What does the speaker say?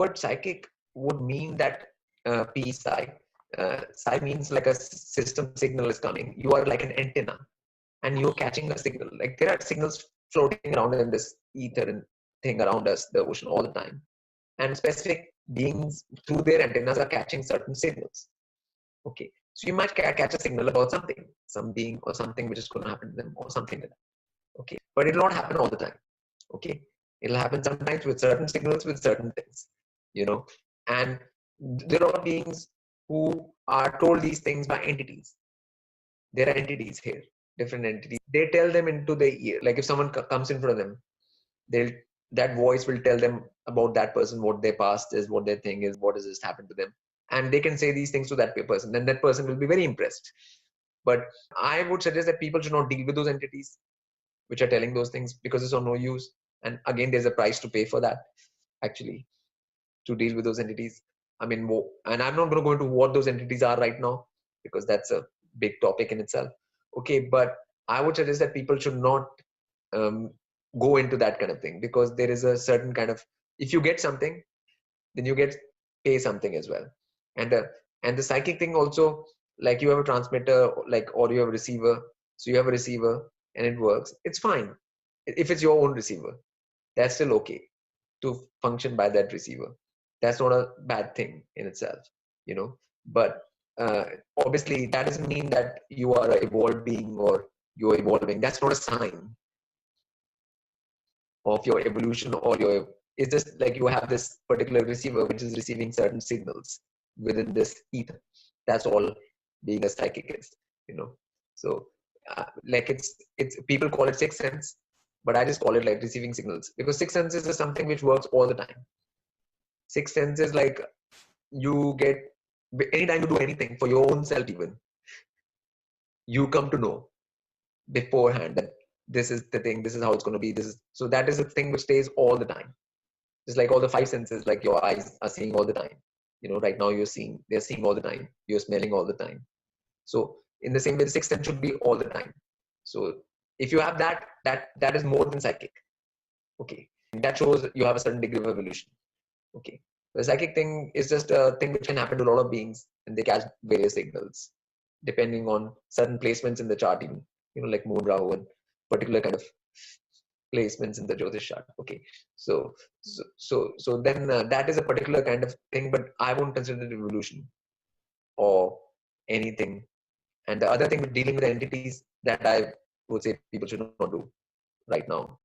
But psychic would mean that P-Psi. Psi means like a system signal is coming. You are like an antenna and you're catching a signal. Like there are signals floating around in this ether and thing around us, the ocean, all the time. And specific beings through their antennas are catching certain signals. Okay. So you might catch a signal about something, some being or something which is going to happen to them or something like that. Okay. But it will not happen all the time. Okay. It'll happen sometimes with certain signals, with certain things, you know. And there are beings who are told these things by entities. There are entities here, different entities. They tell them into the ear. Like if someone comes in front of them, that voice will tell them about that person, what their past is, what their thing is, what has just happened to them. And they can say these things to that person, and that person will be very impressed. But I would suggest that people should not deal with those entities which are telling those things, because it's of no use. And again, there's a price to pay for that, actually, to deal with those entities. I mean, and I'm not going to go into what those entities are right now, because that's a big topic in itself. Okay, but I would suggest that people should not go into that kind of thing, because there is a certain kind of, if you get something, then you pay something as well. And the psychic thing also, like you have a transmitter, like, or you have a receiver. So you have a receiver and it works. It's fine. If it's your own receiver, that's still okay to function by that receiver. That's not a bad thing in itself, you know. But obviously that doesn't mean that you are an evolved being or you're evolving. That's not a sign of your evolution or your, it's just like you have this particular receiver which is receiving certain signals within this ether. That's all being a psychic is, you know. So like it's people call it sixth sense, but I just call it like receiving signals, because sixth senses is something which works all the time. Sixth sense is like you get, anytime you do anything for your own self, even you come to know beforehand that this is the thing, this is how it's going to be, this is, so that is a thing which stays all the time. Just like all the five senses, like your eyes are seeing all the time, you know, right now they're seeing all the time, you're smelling all the time. So in the same way, the sixth sense should be all the time. So if you have that is more than psychic. Okay, that shows you have a certain degree of evolution. Okay, the psychic thing is just a thing which can happen to a lot of beings, and they catch various signals depending on certain placements in the chart, even, you know, like moon, Rahu, and particular kind of placements in the Jyotish chart. Okay, so then that is a particular kind of thing, but I won't consider it evolution or anything. And the other thing with dealing with entities that I would say people should not do right now.